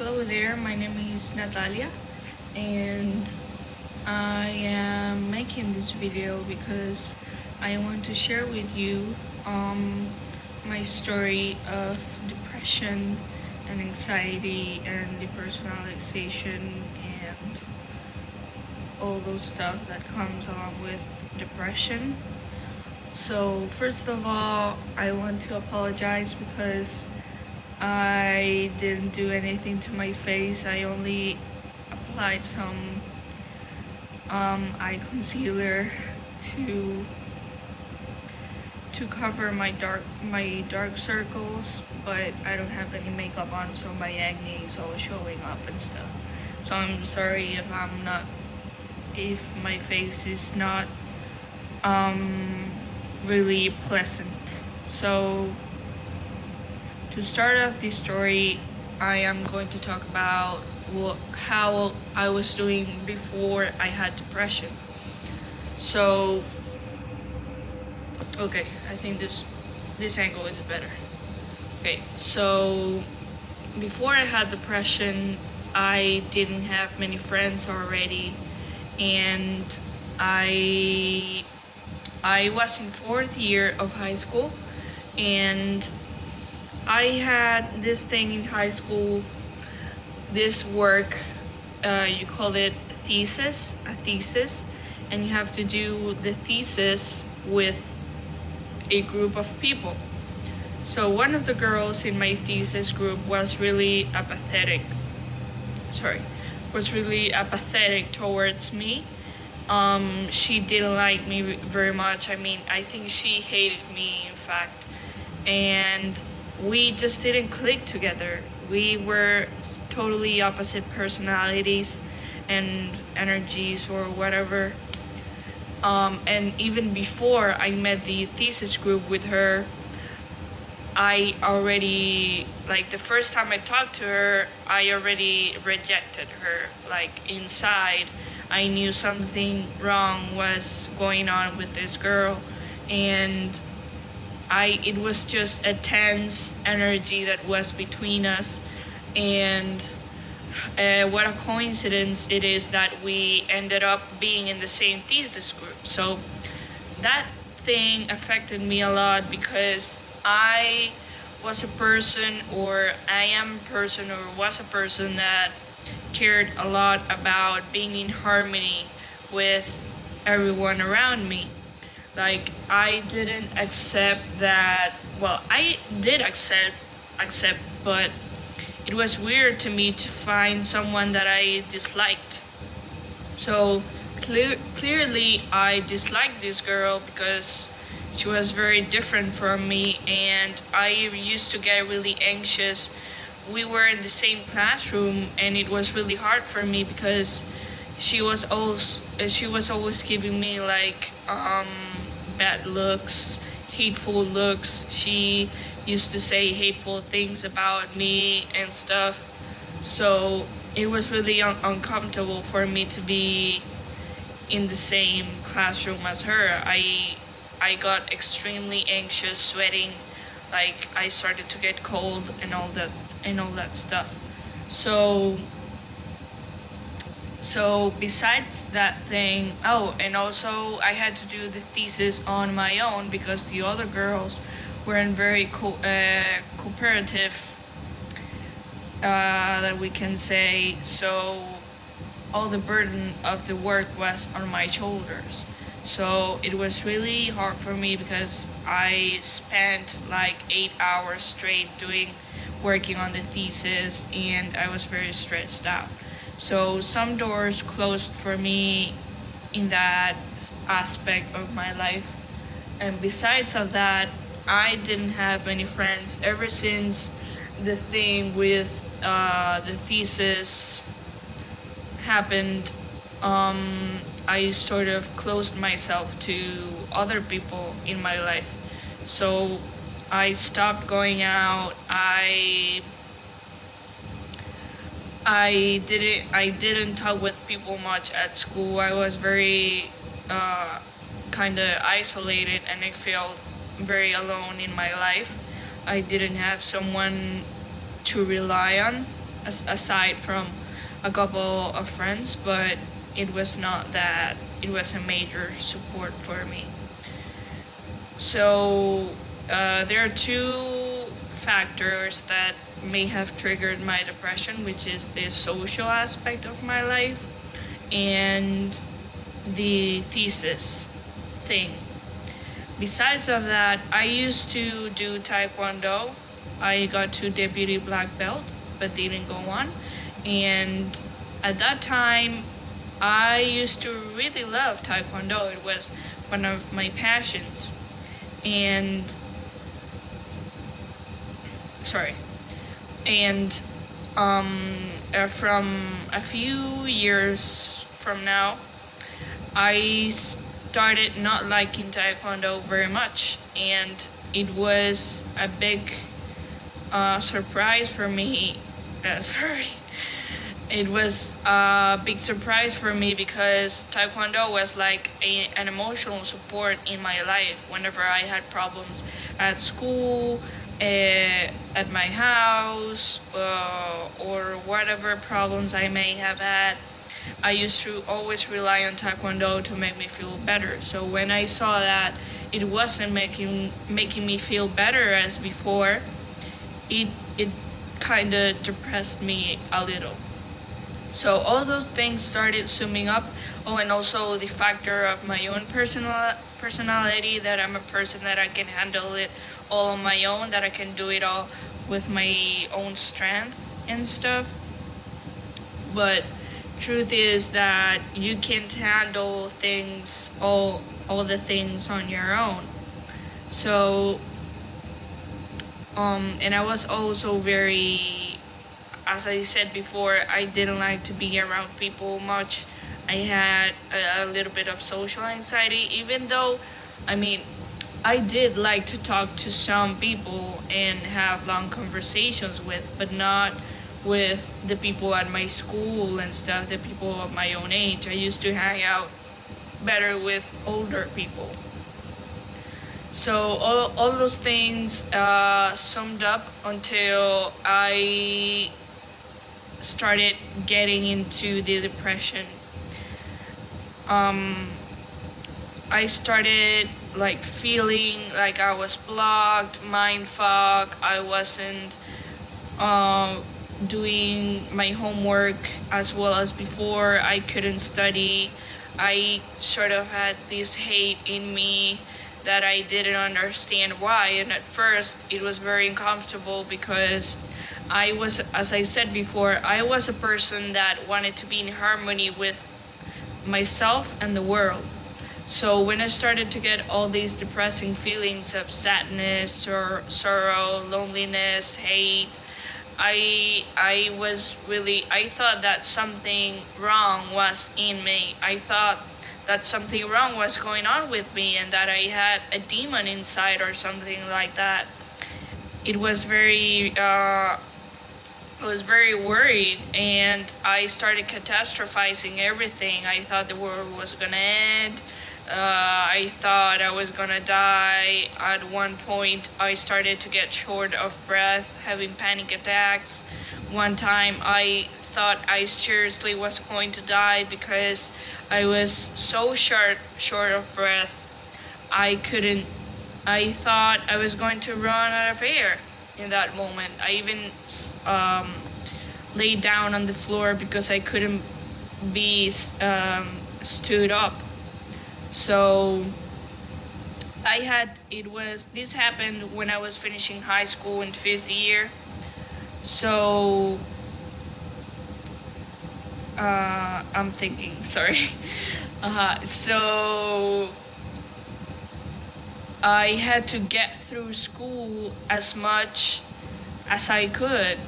Hello there, my name is Natalia, and I am making this video because I want to share with you my story of depression and anxiety and depersonalization and all those stuff that comes along with depression. So first of all, I want to apologize because I didn't do anything to my face. I only applied some eye concealer to cover my dark circles, but I don't have any makeup on, so my acne is all showing up and stuff. So I'm sorry if my face is not really pleasant. So to start off this story, I am going to talk about how I was doing before I had depression. So, okay, I think this angle is better. Okay, so before I had depression, I didn't have many friends already, and I was in fourth year of high school, and I had this thing in high school, this work, you call it a thesis, and you have to do the thesis with a group of people. So one of the girls in my thesis group was really apathetic towards me. She didn't like me very much. I think she hated me, in fact, and we just didn't click together. We were totally opposite personalities and energies or whatever. And even before I met the thesis group with her, I already, like, the first time I talked to her, I already rejected her. Like, inside, I knew something wrong was going on with this girl, and it was just a tense energy that was between us. And what a coincidence it is that we ended up being in the same thesis group. So that thing affected me a lot because I was a person, or I am a person, or was a person that cared a lot about being in harmony with everyone around me. Like, I didn't accept that. Well, I did accept, but it was weird to me to find someone that I disliked. So clearly, I disliked this girl because she was very different from me, and I used to get really anxious. We were in the same classroom, and it was really hard for me because she was always giving me like bad looks, hateful looks. She used to say hateful things about me and stuff. So it was really uncomfortable for me to be in the same classroom as her. I got extremely anxious, sweating, like I started to get cold and all that stuff. So besides that thing, and also I had to do the thesis on my own because the other girls weren't very cooperative, that we can say. So all the burden of the work was on my shoulders. So it was really hard for me because I spent like 8 hours straight working on the thesis, and I was very stressed out. So some doors closed for me in that aspect of my life. And besides of that, I didn't have many friends ever since the thing with the thesis happened. I sort of closed myself to other people in my life. So I stopped going out. I didn't talk with people much at school. I was very kind of isolated, and I felt very alone in my life. I didn't have someone to rely on. aside from a couple of friends, but it was not that it was a major support for me. So there are two factors that may have triggered my depression, which is the social aspect of my life and the thesis thing. Besides of that, I used to do taekwondo. I got to deputy black belt, but didn't go on. And at that time, I used to really love taekwondo. It was one of my passions. And sorry. And from a few years from now, I started not liking taekwondo very much, and it was a big surprise for me. Sorry. It was a big surprise for me because taekwondo was like an emotional support in my life whenever I had problems at school, at my house, or whatever problems I may have had. I used to always rely on taekwondo to make me feel better. So when I saw that it wasn't making me feel better as before, it kind of depressed me a little. So all those things started summing up. Oh, and also the factor of my own personality, that I'm a person that I can handle it all on my own, that I can do it all with my own strength and stuff. But truth is that you can't handle things, all the things on your own. So and I was also very, as I said before, I didn't like to be around people much. I had a little bit of social anxiety, even though, I mean, I did like to talk to some people and have long conversations with, but not with the people at my school and stuff, the people of my own age. I used to hang out better with older people. So all those things summed up until I started getting into the depression. I started like feeling like I was blocked, mind fog. I wasn't doing my homework as well as before. I couldn't study. I sort of had this hate in me that I didn't understand why. And at first, it was very uncomfortable because I was, as I said before, I was a person that wanted to be in harmony with myself and the world. So when I started to get all these depressing feelings of sadness or sorrow, loneliness, hate, I thought that something wrong was in me. I thought that something wrong was going on with me and that I had a demon inside or something like that. It was very I was very worried, and I started catastrophizing everything. I thought the world was gonna end. I thought I was gonna die. At one point, I started to get short of breath, having panic attacks. One time, I thought I seriously was going to die because I was so short of breath. I thought I was going to run out of air in that moment. I even laid down on the floor because I couldn't be stood up. So this happened when I was finishing high school in 5th year. So I'm thinking, sorry. So I had to get through school as much as I could,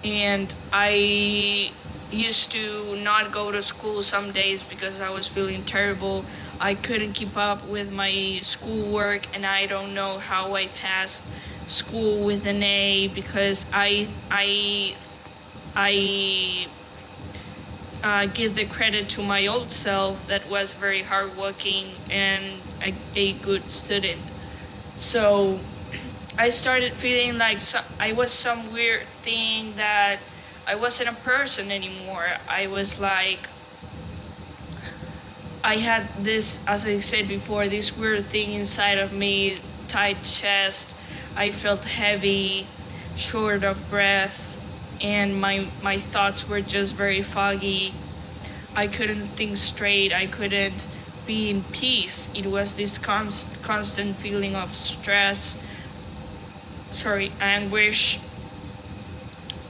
and I used to not go to school some days because I was feeling terrible. I couldn't keep up with my schoolwork, and I don't know how I passed school with an A because I give the credit to my old self that was very hardworking and a good student. So I started feeling like I was some weird thing that I wasn't a person anymore. I was like, I had this, as I said before, this weird thing inside of me, tight chest. I felt heavy, short of breath, and my thoughts were just very foggy. I couldn't think straight. I couldn't be in peace. It was this constant feeling of stress, anguish,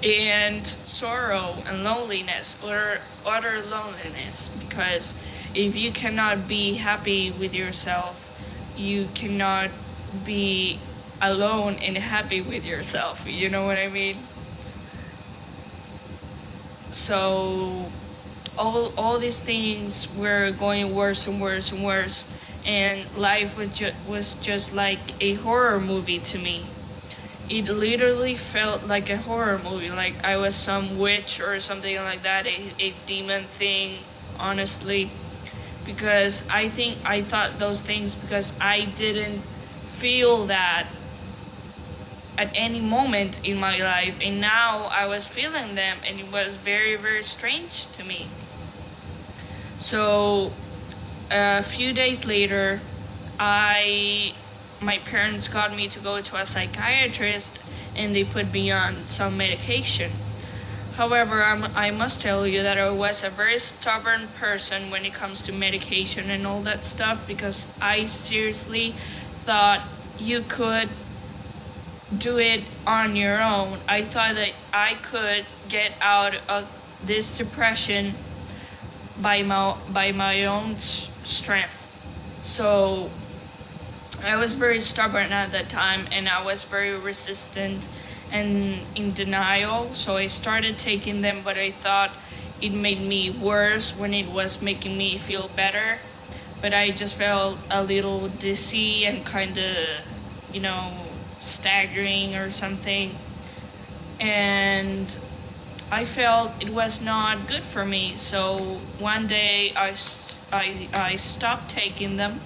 and sorrow and loneliness, or utter loneliness. Because if you cannot be happy with yourself, you cannot be alone and happy with yourself. You know what I mean? So all these things were going worse and worse and worse, and life was just like a horror movie to me. It literally felt like a horror movie, like I was some witch or something like that, a demon thing, honestly. Because I thought those things because I didn't feel that at any moment in my life, and now I was feeling them, and it was very, very strange to me. So a few days later, my parents got me to go to a psychiatrist, and they put me on some medication. However, I must tell you that I was a very stubborn person when it comes to medication and all that stuff, because I seriously thought you could do it on your own. I thought that I could get out of this depression by my own strength. So I was very stubborn at that time, and I was very resistant and in denial. So I started taking them, but I thought it made me worse when it was making me feel better. But I just felt a little dizzy and kind of, staggering or something. And I felt it was not good for me. So one day I stopped taking them,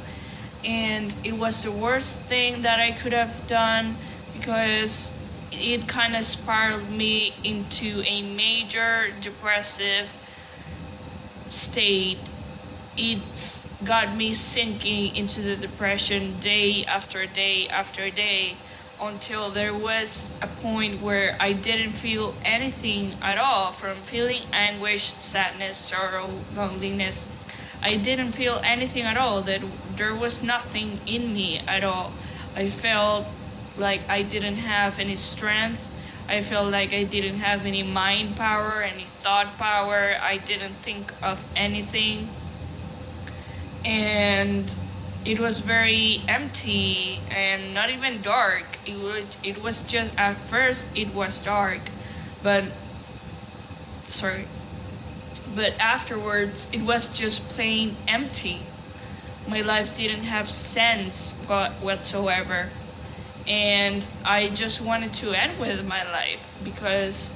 and it was the worst thing that I could have done, because it kind of spiraled me into a major depressive state. It got me sinking into the depression day after day after day, until there was a point where I didn't feel anything at all, from feeling anguish, sadness, sorrow, loneliness. I didn't feel anything at all, that there was nothing in me at all. I felt like I didn't have any strength. I felt like I didn't have any mind power, any thought power. I didn't think of anything. And it was very empty and not even dark. It was just, at first it was dark, but afterwards it was just plain empty. My life didn't have sense whatsoever, and I just wanted to end with my life, because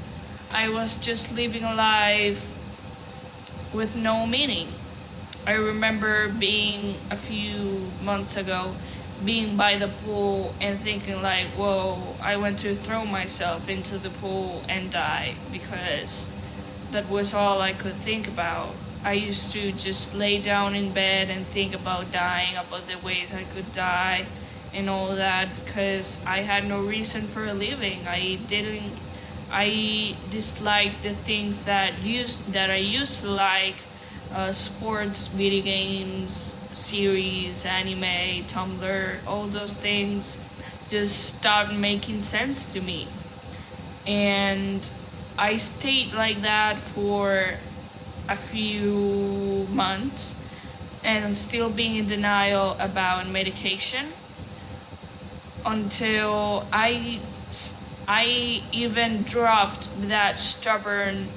I was just living a life with no meaning. I remember being a few months ago, being by the pool and thinking like, whoa, I want to throw myself into the pool and die, because that was all I could think about. I used to just lay down in bed and think about dying, about the ways I could die and all that, because I had no reason for living. I disliked the things that I used to like, sports, video games, series, anime, Tumblr, all those things just stopped making sense to me. And I stayed like that for a few months, and still being in denial about medication, until I even dropped that stubborn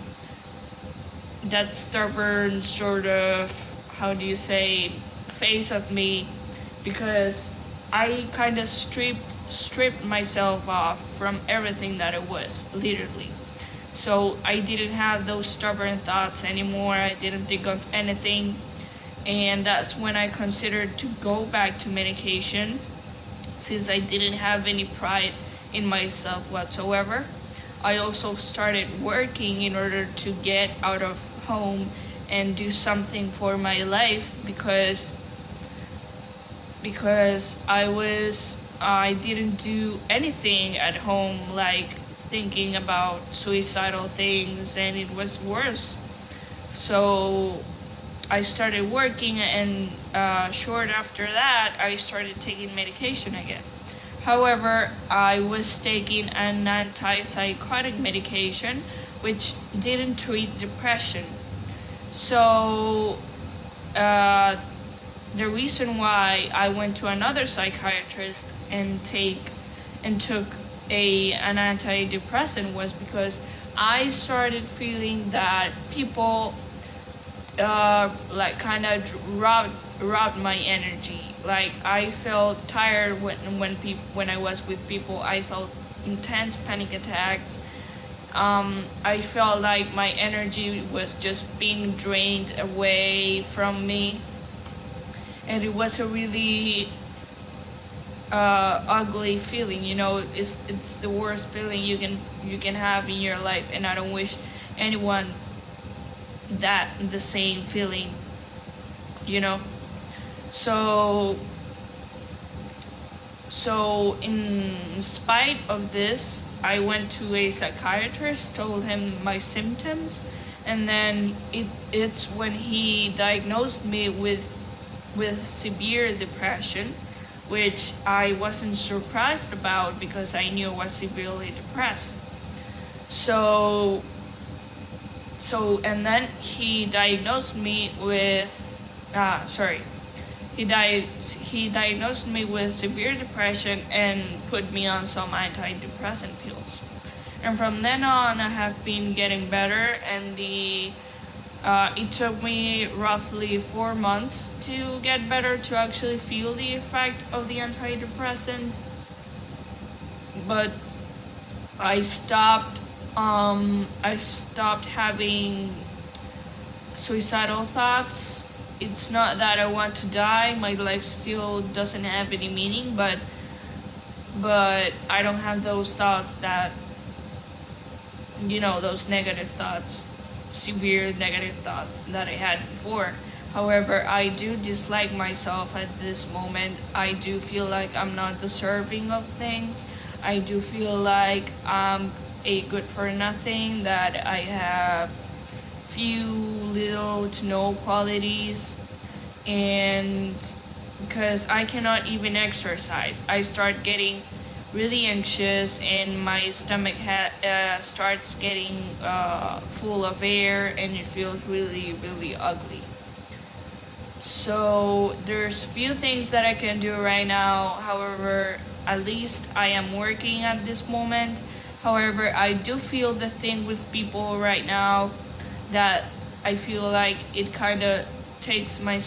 sort of, how do you say, face of me, because I kind of stripped myself off from everything that it was, literally. So I didn't have those stubborn thoughts anymore. I didn't think of anything, and that's when I considered to go back to medication, since I didn't have any pride in myself whatsoever. I also started working in order to get out of home and do something for my life, because I didn't do anything at home, like thinking about suicidal things, and it was worse. So I started working, and short after that, I started taking medication again. However, I was taking an antipsychotic medication which didn't treat depression. So, uh, the reason why I went to another psychiatrist and took an antidepressant was because I started feeling that people like kind of robbed my energy. Like I felt tired when I was with people. I felt intense panic attacks. I felt like my energy was just being drained away from me, and it was a really ugly feeling. It's the worst feeling you can have in your life, and I don't wish anyone that the same feeling. You know. So so in spite of this, I went to a psychiatrist, told him my symptoms, and then it's when he diagnosed me with severe depression, which I wasn't surprised about because I knew I was severely depressed. So and then he diagnosed me with sorry he diagnosed me with severe depression and put me on some antidepressant pills. And from then on, I have been getting better, and it took me roughly 4 months to get better, to actually feel the effect of the antidepressant. But I stopped. I stopped having suicidal thoughts. It's not that I want to die. My life still doesn't have any meaning, but I don't have those thoughts that, those negative thoughts, severe negative thoughts that I had before. However, I do dislike myself at this moment. I do feel like I'm not deserving of things. I do feel like I'm a good for nothing, that I have few little to no qualities, and because I cannot even exercise, I start getting really anxious, and my stomach starts getting full of air, and it feels really, really ugly. So there's few things that I can do right now. However, at least I am working at this moment. However, I do feel the thing with people right now that I feel like it kind of takes my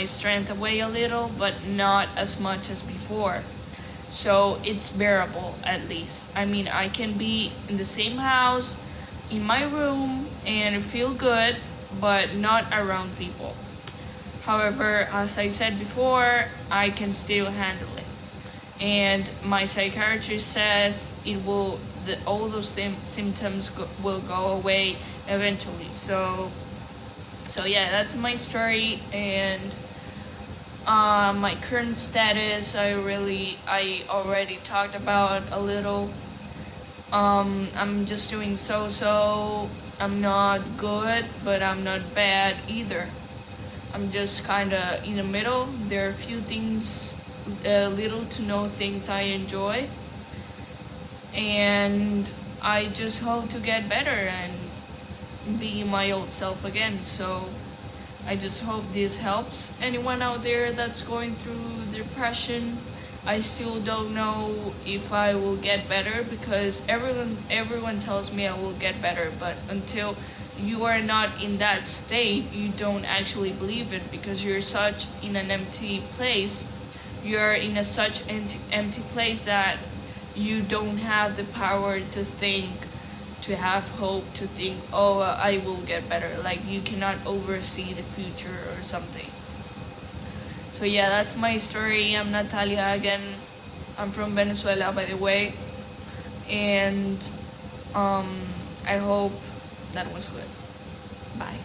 strength away a little, but not as much as before. So it's bearable, at least. I mean, I can be in the same house, in my room, and feel good, but not around people. However, as I said before, I can still handle it. And my psychiatrist says all those symptoms will go away eventually. So yeah, that's my story, and my current status. I already talked about a little. I'm just doing so. I'm not good, but I'm not bad either. I'm just kind of in the middle. There are a few things, little to no things I enjoy, and I just hope to get better and be my old self again. So I just hope this helps anyone out there that's going through depression. I still don't know if I will get better, because everyone tells me I will get better, but until you are not in that state, you don't actually believe it, because you're such in an empty place. You're in a such empty place that you don't have the power to think, to have hope, to think, oh, I will get better. Like, you cannot oversee the future or something. So yeah, that's my story. I'm Natalia again. I'm from Venezuela, by the way. And I hope that was good. Bye.